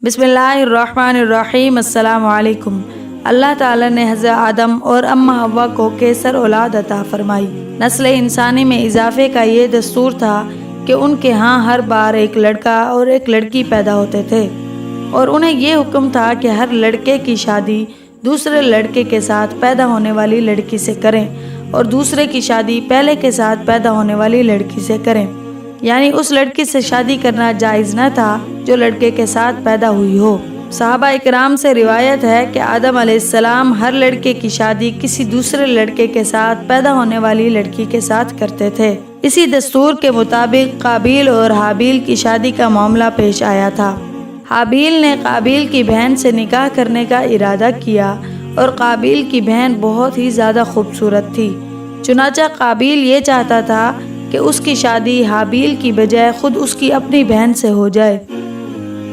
बिस्मिल्लाहिर्रहमानिर्रहीम। अस्सलाम वालेकुम। अल्लाह ताला ने हज़रत आदम और अम्मा हव्वा को कैसर औलाद अता फरमाई। नस्ल इंसानी में इजाफे का ये दस्तूर था कि उनके यहाँ हर बार एक लड़का और एक लड़की पैदा होते थे और उन्हें ये हुक्म था कि हर लड़के की शादी दूसरे लड़के के साथ पैदा होने वाली लड़की से करें और दूसरे की शादी पहले के साथ पैदा होने वाली लड़की से करें। यानी उस लड़की से शादी करना जायज़ न था जो लड़के के साथ पैदा हुई हो। सहाबा इकराम से रिवायत है कि आदम अलैहिस्सलाम हर लड़के की शादी किसी दूसरे लड़के के साथ पैदा होने वाली लड़की के साथ करते थे। इसी दस्तूर के मुताबिक काबिल और हाबिल की शादी का मामला पेश आया था। हाबिल ने काबिल की बहन से निकाह करने का इरादा किया और काबिल की बहन बहुत ही ज़्यादा खूबसूरत थी। चुनाचा काबिल ये चाहता था कि उसकी शादी हाबिल की बजाय खुद उसकी अपनी बहन से हो जाए।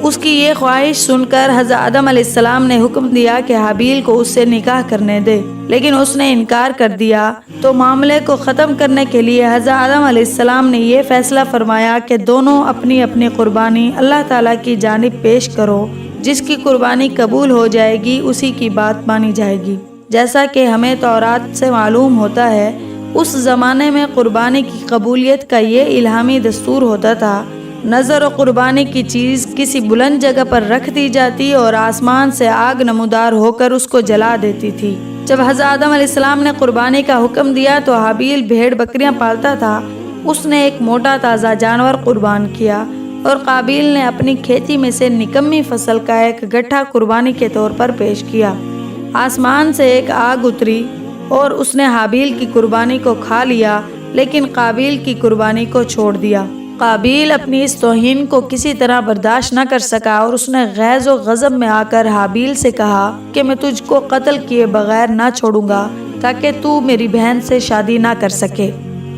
उसकी ये ख्वाहिश सुनकर हज़रत आदम अलैहिस्सलाम ने हुक्म दिया कि हाबिल को उससे निकाह करने दे, लेकिन उसने इनकार कर दिया। तो मामले को ख़त्म करने के लिए हज़रत आदम अलैहिस्सलाम ने यह फ़ैसला फरमाया कि दोनों अपनी अपनी कुर्बानी अल्लाह ताला की जानिब पेश करो। जिसकी कुर्बानी कबूल हो जाएगी उसी की बात मानी जाएगी। जैसा कि हमें तौरात से मालूम होता है, उस ज़माने में कुर्बानी की कबूलियत का ये इल्हामी दस्तूर होता था। नज़र और कुर्बानी की चीज़ किसी बुलंद जगह पर रख दी जाती और आसमान से आग नमूदार होकर उसको जला देती थी। जब हज़रत आदम अलैहिस्सलाम ने कुर्बानी का हुक्म दिया तो हाबिल भेड़ बकरियां पालता था। उसने एक मोटा ताज़ा जानवर कुर्बान किया और काबिल ने अपनी खेती में से निकम्मी फसल का एक गट्ठा कुर्बानी के तौर पर पेश किया। आसमान से एक आग उतरी और उसने हाबिल की कुर्बानी को खा लिया, लेकिन काबिल की कुर्बानी को छोड़ दिया। काबिल अपनी इस तौहीन को किसी तरह बर्दाश्त न कर सका और उसने गैज़ और गज़ब में आकर हाबिल से कहा कि मैं तुझको कत्ल किए बगैर ना छोड़ूंगा ताकि तू मेरी बहन से शादी ना कर सके।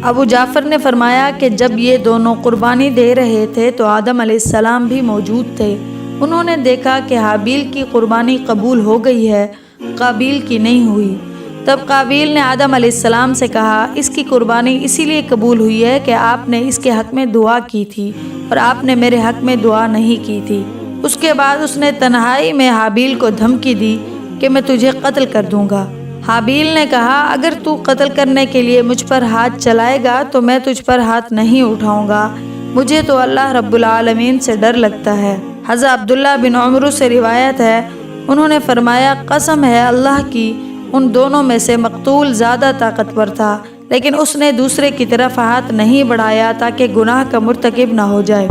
अबू जाफ़र ने फरमाया कि जब ये दोनों कुर्बानी दे रहे थे तो आदम अलैहिस्सलाम भी मौजूद थे। उन्होंने देखा कि हाबिल की कुर्बानी कबूल हो गई है, काबिल की नहीं हुई। तब काबिल ने आदम अलैहिस्सलाम से कहा, इसकी कुर्बानी इसीलिए कबूल हुई है कि आपने इसके हक़ में दुआ की थी और आपने मेरे हक़ में दुआ नहीं की थी। उसके बाद उसने तन्हाई में हाबिल को धमकी दी कि मैं तुझे कत्ल कर दूंगा। हाबिल ने कहा, अगर तू कत्ल करने के लिए मुझ पर हाथ चलाएगा तो मैं तुझ पर हाथ नहीं उठाऊंगा। मुझे तो अल्लाह रब्बुल आलमीन से डर लगता है। हज़रत अब्दुल्ला बिन उमर से रिवायत है, उन्होंने फरमाया, कसम है अल्लाह की, उन दोनों में से मकतूल ज़्यादा ताकतवर था, लेकिन उसने दूसरे की तरफ हाथ नहीं बढ़ाया ताकि गुनाह का मुर्तकिब ना हो जाए।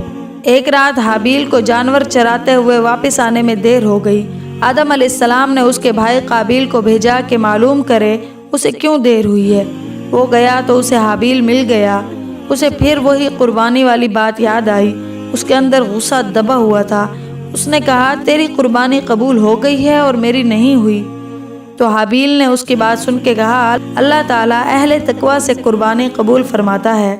एक रात हाबिल को जानवर चराते हुए वापस आने में देर हो गई। आदम अलैहिस्सलाम ने उसके भाई काबिल को भेजा कि मालूम करे उसे क्यों देर हुई है। वो गया तो उसे हाबिल मिल गया। उसे फिर वही कुर्बानी वाली बात याद आई। उसके अंदर गुस्सा दबा हुआ था। उसने कहा, तेरी कुर्बानी कबूल हो गई है और मेरी नहीं हुई। तो हाबिल ने उसकी बात सुन के कहा, अल्लाह ताला अहले तकवा से कुर्बानी कबूल फरमाता है।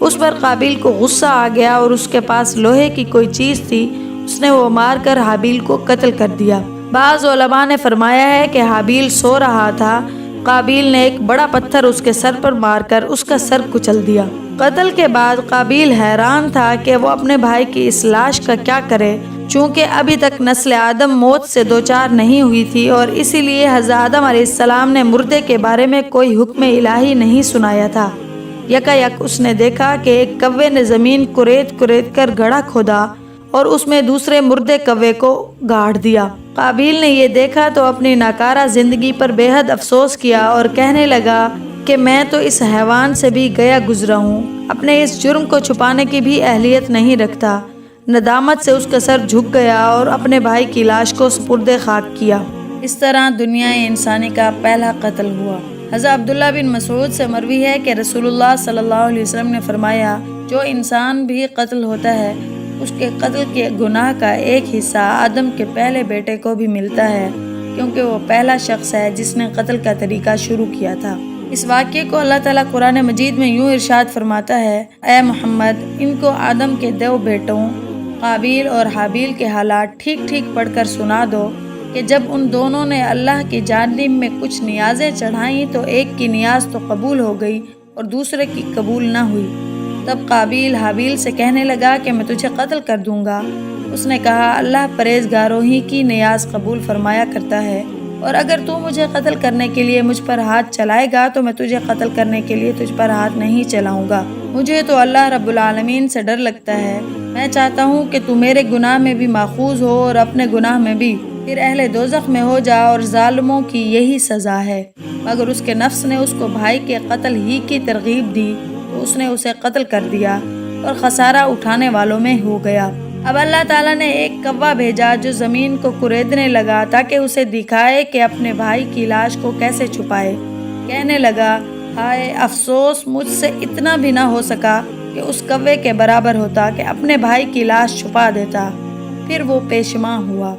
उस पर काबिल को गुस्सा आ गया और उसके पास लोहे की कोई चीज़ थी, उसने वो मार कर हाबिल को कत्ल कर दिया। बाज़ उलमा ने फरमाया है कि हाबिल सो रहा था। काबिल ने एक बड़ा पत्थर उसके सर पर मारकर उसका सर कुचल दिया। कत्ल के बाद काबिल हैरान था कि वो अपने भाई की इस लाश का क्या करे, चूँकि अभी तक नस्ल आदम मौत से दो चार नहीं हुई थी और इसीलिए हज़रत आदम अलैहिस्सलाम ने मुर्दे के बारे में कोई हुक्म इलाही नहीं सुनाया था। यकायक उसने देखा कि एक कव्वे ने ज़मीन कुरेद कुरेद कर गड्ढा खोदा और उसमें दूसरे मुर्दे कव्वे को गाड़ दिया। काबिल ने ये देखा तो अपनी नाकारा ज़िंदगी पर बेहद अफसोस किया और कहने लगा कि मैं तो इस हैवान से भी गया गुजरा हूँ, अपने इस जुर्म को छुपाने की भी अहलियत नहीं रखता। नदामत से उसका सर झुक गया और अपने भाई की लाश को सुपुर्दे खाक किया। इस तरह दुनिया इंसानी का पहला कत्ल हुआ। हज़रत अब्दुल्ला बिन मसूद से मरवी है कि रसूलुल्लाह सल्लल्लाहु अलैहि वसल्लम ने फरमाया, जो इंसान भी कत्ल होता है उसके कत्ल के गुनाह का एक हिस्सा आदम के पहले बेटे को भी मिलता है, क्योंकि वो पहला शख्स है जिसने कत्ल का तरीका शुरू किया था। इस वाक़े को अल्लाह ताला कुरान मजीद में यूँ इरशाद फरमाता है, ऐ मोहम्मद, इनको आदम के दो बेटों काबिल और हाबिल के हालात ठीक ठीक पढ़कर सुना दो कि जब उन दोनों ने अल्लाह की जानिब में कुछ नियाज़ें चढ़ाईं तो एक की नियाज़ तो कबूल हो गई और दूसरे की कबूल न हुई। तब काबिल हाबिल से कहने लगा कि मैं तुझे कत्ल कर दूंगा। اس نے کہا اللہ پرہیزگاروں ہی کی نیاز قبول فرمایا کرتا ہے، اور اگر تو مجھے قتل کرنے کے لیے مجھ پر ہاتھ چلائے گا تو میں تجھے قتل کرنے کے لیے تجھ پر ہاتھ نہیں چلاؤں گا۔ مجھے تو اللہ رب العالمین سے ڈر لگتا ہے، میں چاہتا ہوں کہ تو میرے گناہ میں بھی ماخوذ ہو اور اپنے گناہ میں بھی، پھر اہل دوزخ میں ہو جا، اور ظالموں کی یہی سزا ہے۔ مگر اس کے نفس نے اس کو بھائی کے قتل ہی کی ترغیب دی تو اس نے اسے قتل کر دیا اور خسارہ اٹھانے والوں میں ہو گیا۔ اب اللہ تعالیٰ نے ایک کوا بھیجا جو زمین کو کریدنے لگا تاکہ اسے دکھائے کہ اپنے بھائی کی لاش کو کیسے چھپائے۔ کہنے لگا ہائے افسوس، مجھ سے اتنا بھی نہ ہو سکا کہ اس کوے کے برابر ہوتا کہ اپنے بھائی کی لاش چھپا دیتا۔ پھر وہ پیشیمان ہوا۔